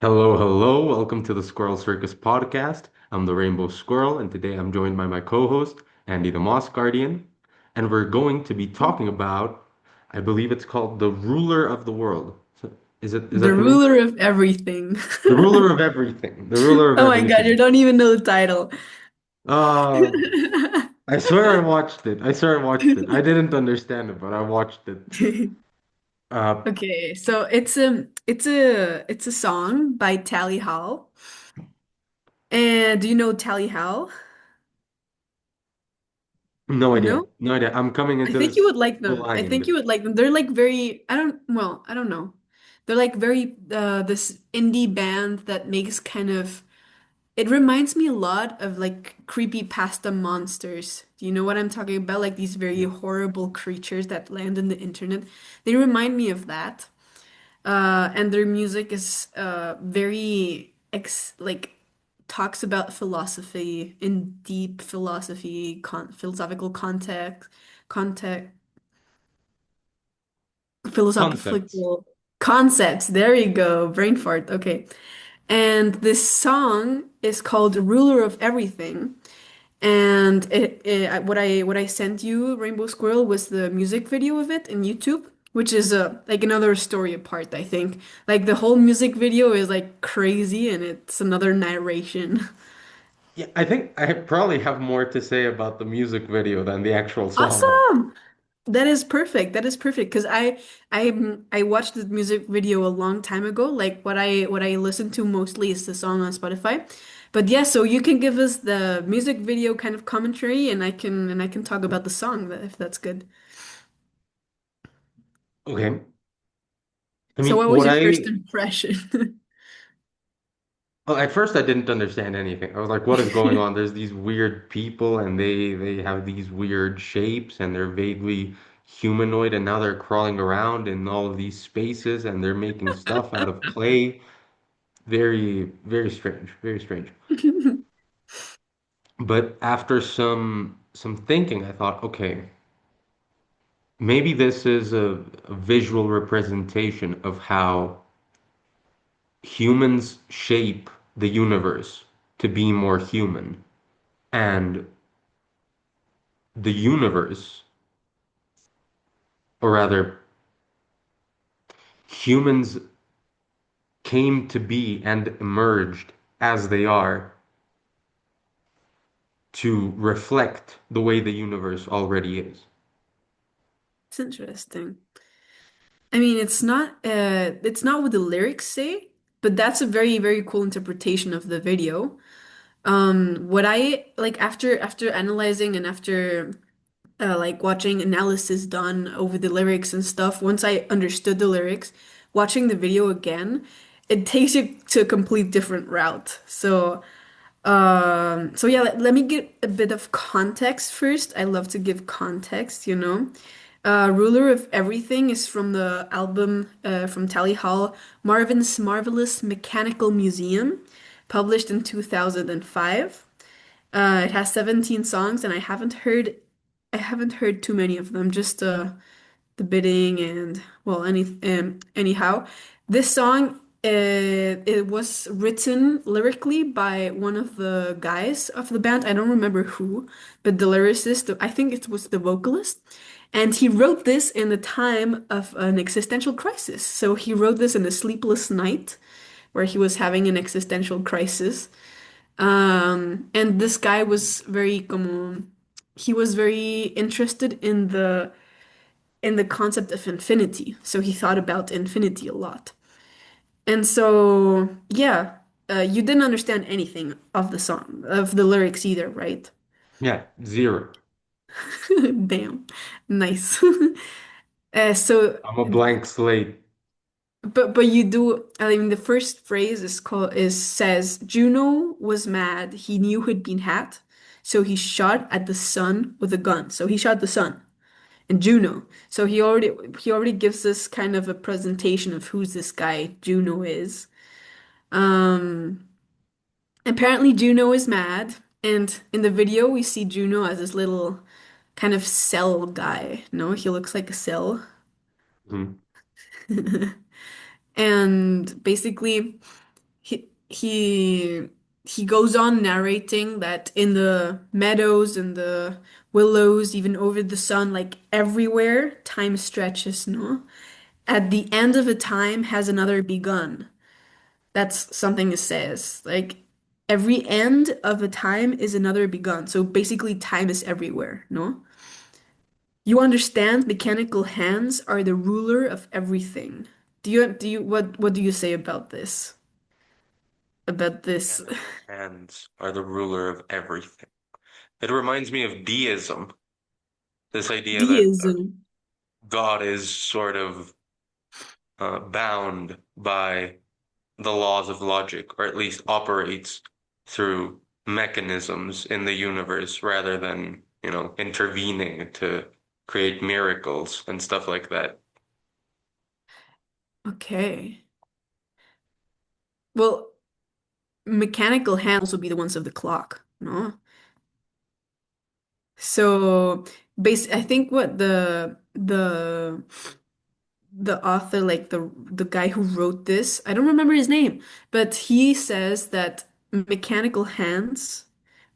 Hello, hello. Welcome to the Squirrel Circus podcast. I'm the Rainbow Squirrel, and today I'm joined by my co-host, Andy the Moss Guardian. And we're going to be talking about, I believe it's called The Ruler of the World. So is The that the name? ruler of everything. The Ruler of Everything. The Ruler of Oh my God, you Everything. don't even know the title. Uh, I swear I watched it. I swear I watched it. I didn't understand it, but I watched it. Uh, Okay, so it's a song by Tally Hall. And do you know Tally Hall? no idea. No? No idea. I'm coming I into think you this would like them. I think blind. you would like them. They're like very, I don't know. They're like very this indie band that makes kind of it reminds me a lot of like creepy pasta monsters. Do you know what I'm talking about? Like these very Yeah. horrible creatures that land on the internet. They remind me of that. And their music is very ex like talks about philosophy in deep philosophical context, Concepts. philosophical concepts. There you go, brain fart. Okay. And this song is called Ruler of Everything. And what I sent you, Rainbow Squirrel, was the music video of it in YouTube, which is like another story apart, I think. Like the whole music video is like crazy and it's another narration. Yeah, I think I probably have more to say about the music video than the actual song. Awesome. That is perfect. That is perfect because I watched the music video a long time ago. Like what I listen to mostly is the song on Spotify. But yeah, so you can give us the music video kind of commentary and I can talk about the song if that's good. Okay. I So mean, what was what your first I impression? well, at first I didn't understand anything. I was like, what is going on? There's these weird people and they have these weird shapes and they're vaguely humanoid and now they're crawling around in all of these spaces and they're making stuff out of clay. Very, very strange, very strange. But after some thinking, I thought, okay, maybe this is a visual representation of how humans shape the universe to be more human. And the universe, or rather, humans came to be and emerged as they are to reflect the way the universe already is. It's interesting. I mean, it's not what the lyrics say, but that's a very, very cool interpretation of the video. What I like after analyzing and after like watching analysis done over the lyrics and stuff, once I understood the lyrics, watching the video again, it takes you to a complete different route. So yeah, let me give a bit of context first. I love to give context, you know. Ruler of Everything is from the album from Tally Hall, Marvin's Marvelous Mechanical Museum, published in 2005. It has 17 songs, and I haven't heard too many of them, just the bidding and well, anyhow, this song it was written lyrically by one of the guys of the band. I don't remember who, but the lyricist, I think it was the vocalist, and he wrote this in the time of an existential crisis. So he wrote this in a sleepless night where he was having an existential crisis. And this guy was he was very interested in the concept of infinity. So he thought about infinity a lot. And so, yeah, you didn't understand anything of the song, of the lyrics either, right? Yeah, zero. Damn. Nice. So, I'm a blank slate. but you do, I mean, the first phrase says Juno was mad. He knew who'd been had, so he shot at the sun with a gun. So he shot the sun. And Juno. So he already gives us kind of a presentation of who's this guy Juno is. Um, Apparently Juno is mad, and in the video we see Juno as this little kind of cell guy. No, he looks like a cell. Mhm. And basically, he he goes on narrating that in the meadows and the willows, even over the sun, like everywhere, time stretches, no? At the end of a time has another begun. That's something it says. Like every end of a time is another begun. So basically time is everywhere, no? You understand mechanical hands are the ruler of everything. What do you say about this? About this Mechanical hands are the ruler of everything. It reminds me of deism, this idea that deism? God is sort of bound by the laws of logic, or at least operates through mechanisms in the universe rather than, intervening to create miracles and stuff like that. Okay. Well, mechanical hands will be the ones of the clock, no? So, I think what the author, like the guy who wrote this, I don't remember his name, but he says that mechanical hands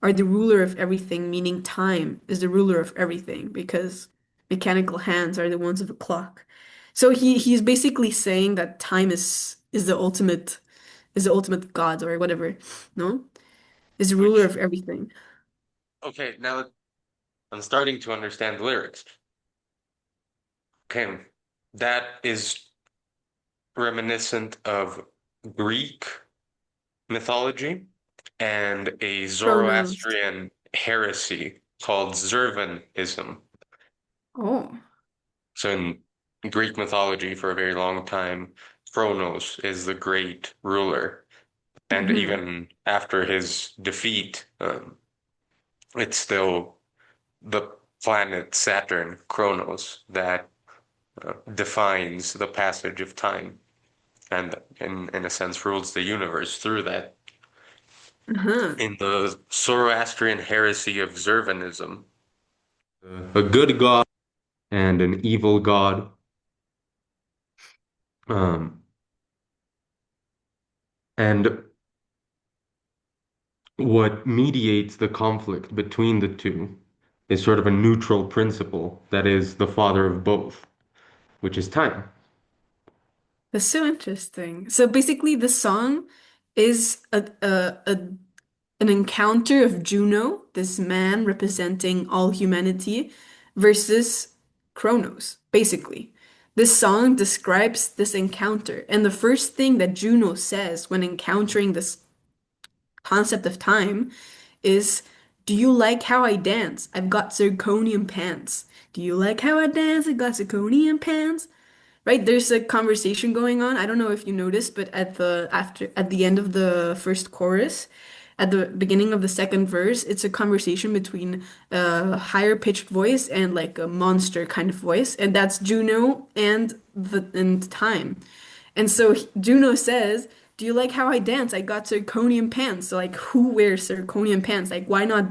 are the ruler of everything, meaning time is the ruler of everything because mechanical hands are the ones of a clock. So he's basically saying that time is the ultimate god or whatever, no? Is the ruler Which, of everything. okay, now that I'm starting to understand the lyrics. Okay, that is reminiscent of Greek mythology and a Chronos. Zoroastrian heresy called Zirvanism. Oh. So in Greek mythology, for a very long time, Kronos is the great ruler, and Hmm. even after his defeat, it's still the planet Saturn, Kronos, that defines the passage of time, and in a sense rules the universe through that. Uh-huh. In the Zoroastrian heresy of Zervanism, a good god and an evil god. Um, and what mediates the conflict between the two is sort of a neutral principle that is the father of both, which is time. That's so interesting. So basically, the song is an encounter of Juno, this man representing all humanity, versus Kronos, basically. This song describes this encounter. And the first thing that Juno says when encountering this concept of time is, do you like how I dance? I've got zirconium pants. Do you like how I dance? I've got zirconium pants. Right, there's a conversation going on. I don't know if you noticed, but at the end of the first chorus, at the beginning of the second verse, it's a conversation between a higher pitched voice and like a monster kind of voice, and that's Juno and time. And so Juno says, "Do you like how I dance? I got zirconium pants." So like, who wears zirconium pants? Like, why not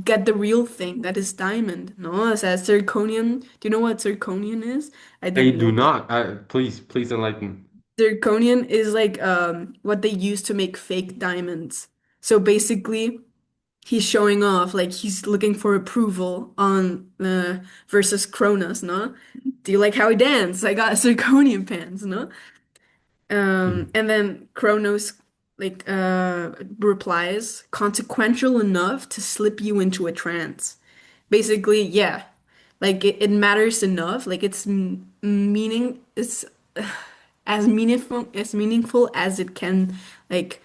get the real thing that is diamond? No, it says zirconium. Do you know what zirconium is? I I didn't do know that. not. Please enlighten. Zirconium is like what they use to make fake diamonds. So basically, he's showing off, like he's looking for approval on versus Cronus, no? Do you like how he dance? I got zirconium pants, no? And then Kronos like replies, consequential enough to slip you into a trance. Basically, yeah. Like it matters enough, like it's as meaningful as it can like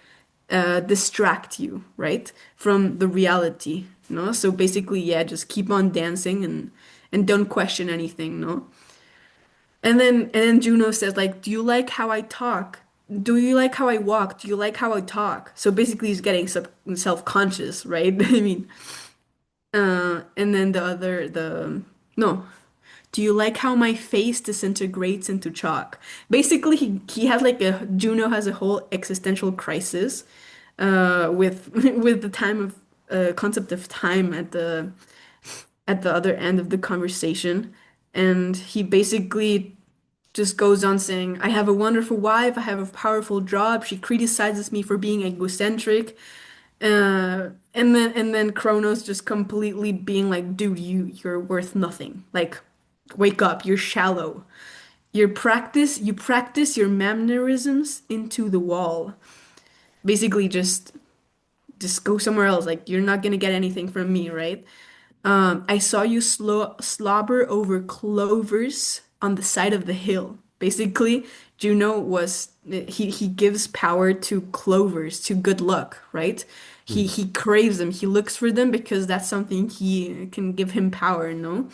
distract you, right? From the reality, no? So basically, yeah, just keep on dancing and don't question anything, no? And then Juno says like, "Do you like how I talk? Do you like how I walk? Do you like how I talk?" So basically he's getting self-conscious, right? I mean, and then the no. Do you like how my face disintegrates into chalk? Basically, he has like a Juno has a whole existential crisis with with the time of concept of time at the other end of the conversation, and he basically just goes on saying, I have a wonderful wife, I have a powerful job, she criticizes me for being egocentric. And then Kronos just completely being like, dude, you're worth nothing. Like, wake up, you're shallow. You practice your mannerisms into the wall. Basically just go somewhere else. Like you're not gonna get anything from me, right? I saw you slobber over clovers on the side of the hill. Basically, Juno was he gives power to clovers, to good luck, right? He Mm. he craves them. He looks for them because that's something he can give him power, no?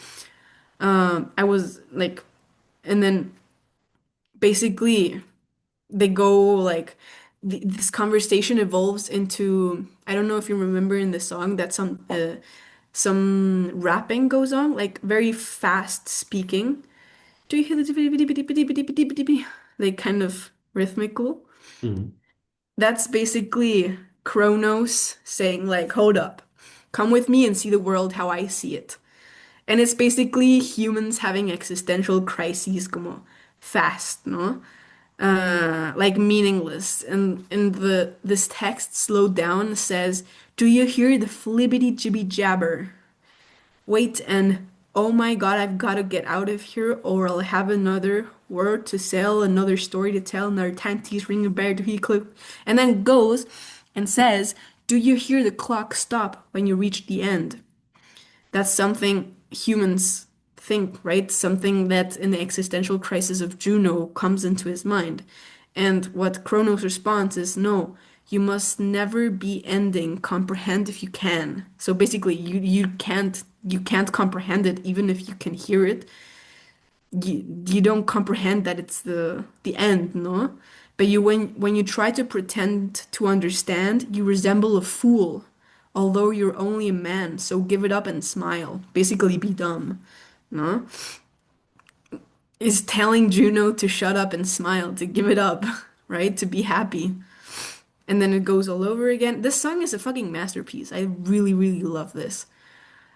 I was like, and then basically they go like this conversation evolves into I don't know if you remember in the song that some rapping goes on, like very fast speaking. Do you hear the like kind of rhythmical? Mm. That's basically Kronos saying like, hold up, come with me and see the world how I see it. And it's basically humans having existential crises como fast, no? Like meaningless. And this text slowed down says, do you hear the flibbity jibby jabber? Wait, and oh my God, I've got to get out of here, or I'll have another word to sell, another story to tell, another tanties ring a bell to he clip, and then goes and says, do you hear the clock stop when you reach the end? That's something humans think, right? Something that in the existential crisis of Juno comes into his mind. And what Kronos responds is no, you must never be ending, comprehend if you can. So basically you can't comprehend it even if you can hear it. You don't comprehend that it's the end, no? But you when you try to pretend to understand, you resemble a fool, although you're only a man, so give it up and smile. Basically be dumb, no? Is telling Juno to shut up and smile, to give it up, right? To be happy. And then it goes all over again. This song is a fucking masterpiece. I really, really love this.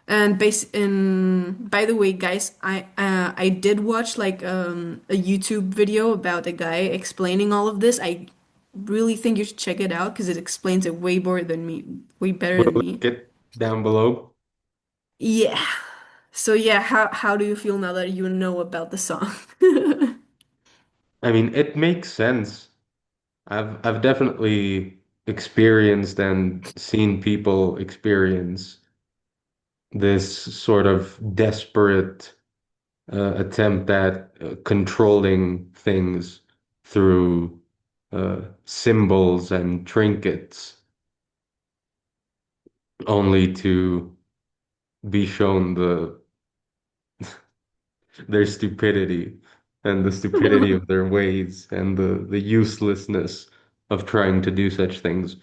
And by the way, guys, I did watch like a YouTube video about a guy explaining all of this. I really think you should check it out because it explains it way more than me, way better We'll than link me. it down below. Yeah. So yeah, how do you feel now that you know about the song? I mean, it makes sense. I've definitely experienced and seen people experience this sort of desperate attempt at controlling things through symbols and trinkets, only to be shown their stupidity and the stupidity of their ways and the uselessness of trying to do such things.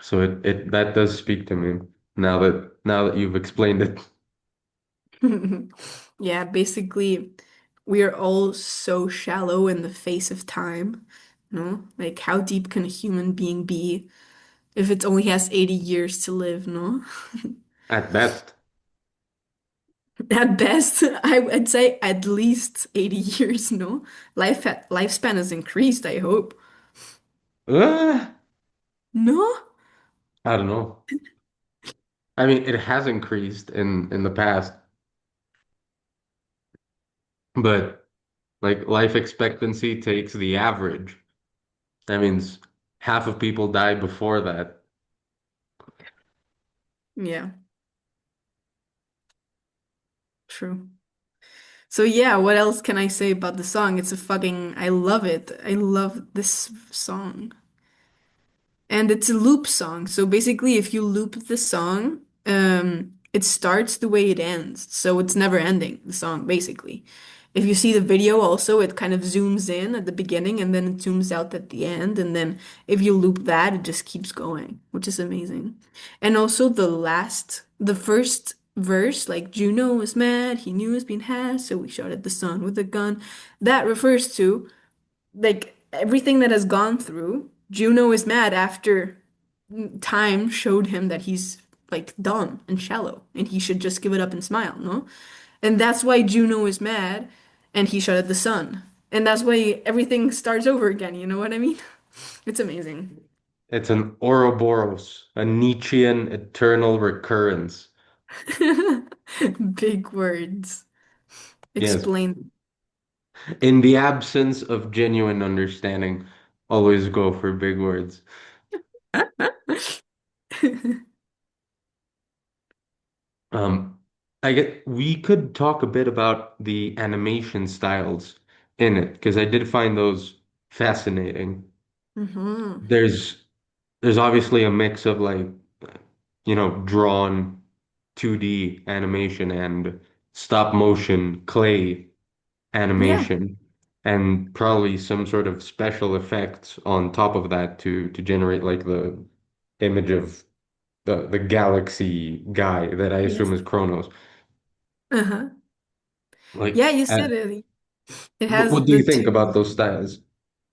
So it that does speak to me now that you've explained it. Yeah, basically, we are all so shallow in the face of time. No? Like, how deep can a human being be if it only has 80 years to live, no? At best. At best, I'd say at least 80 years, no? Lifespan has increased, I hope. Uh, No? I don't know. I mean, it has increased in the past, but like life expectancy takes the average. That means half of people die before that. Yeah, true. So yeah, what else can I say about the song? I love it. I love this song. And it's a loop song. So basically, if you loop the song, it starts the way it ends. So it's never ending, the song, basically. If you see the video also, it kind of zooms in at the beginning and then it zooms out at the end. And then if you loop that, it just keeps going, which is amazing. And also the first verse, like Juno was mad, he knew he was being had, so we shot at the sun with a gun. That refers to like everything that has gone through, Juno is mad after time showed him that he's like dumb and shallow and he should just give it up and smile, no? And that's why Juno is mad and he shut at the sun. And that's why everything starts over again, you know what I mean? It's amazing. It's an Ouroboros, a Nietzschean eternal recurrence. Big words. Yes. Explain. In the absence of genuine understanding, always go for big words. Um, I get we could talk a bit about the animation styles in it because I did find those fascinating. Hmm. There's there's obviously a mix of like drawn 2D animation and stop motion clay Yeah. animation and probably some sort of special effects on top of that to generate like the image of the galaxy guy that I assume Yes. is Kronos. Uh-huh. Like, Yeah, you said it. It has what do the you think two. about those styles?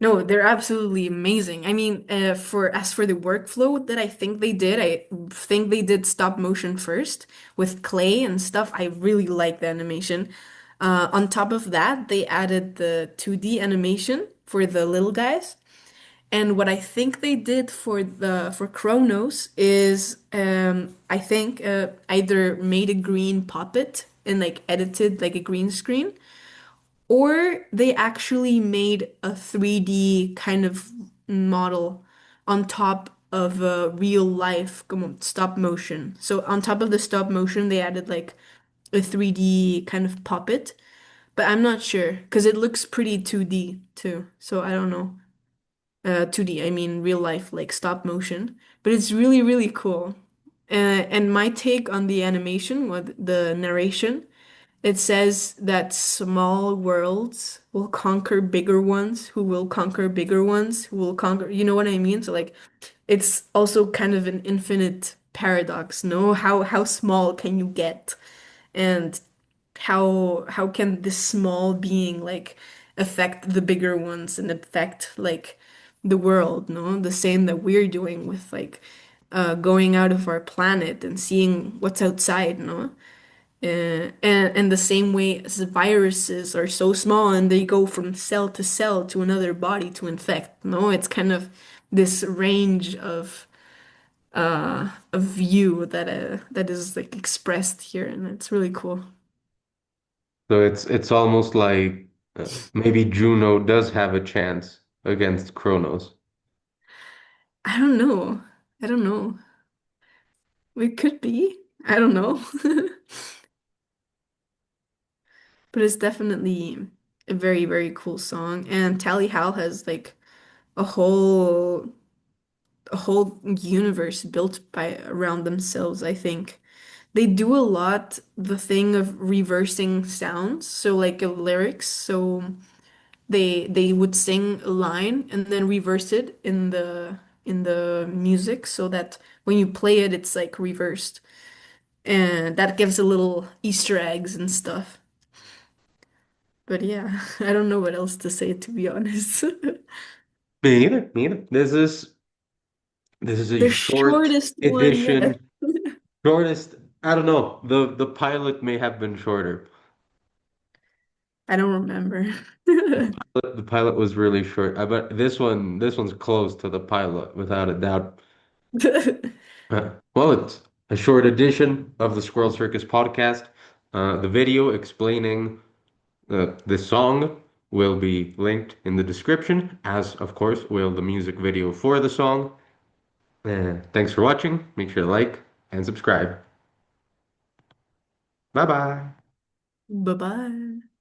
No, they're absolutely amazing. I mean, for as for the workflow that I think they did stop motion first with clay and stuff. I really like the animation. On top of that, they added the 2D animation for the little guys. And what I think they did for Chronos is I think either made a green puppet and like edited like a green screen, or they actually made a 3D kind of model on top of a real life stop motion. So on top of the stop motion, they added like a 3D kind of puppet, but I'm not sure because it looks pretty 2D too. So I don't know. 2D, I mean real life, like stop motion. But it's really, really cool. And my take on the animation, with the narration, it says that small worlds will conquer bigger ones, who will conquer bigger ones, who will conquer, you know what I mean? So like it's also kind of an infinite paradox, no? How small can you get? And how can this small being like affect the bigger ones and affect like the world, no? The same that we're doing with like going out of our planet and seeing what's outside, no? And the same way as viruses are so small and they go from cell to cell to another body to infect, no? It's kind of this range of view that is like expressed here, and it's really cool. So it's almost like maybe Juno does have a chance against Kronos. I don't know. I don't know. It could be. I don't know. But it's definitely a very, very cool song. And Tally Hal has like a whole a whole universe built by around themselves, I think. They do a lot the thing of reversing sounds, so like lyrics. So they would sing a line and then reverse it in the music so that when you play it, it's like reversed. And that gives a little Easter eggs and stuff. But yeah, I don't know what else to say, to be honest. Me neither, me neither. This is a The short shortest one, yeah. edition. Shortest, I don't know. The pilot may have been shorter. I don't remember. The pilot was really short. I bet this one's close to the pilot without a doubt. Well, it's a short edition of the Squirrel Circus podcast. The video explaining this song will be linked in the description, as of course will the music video for the song. Thanks for watching. Make sure to like and subscribe. Bye bye. Bye-bye.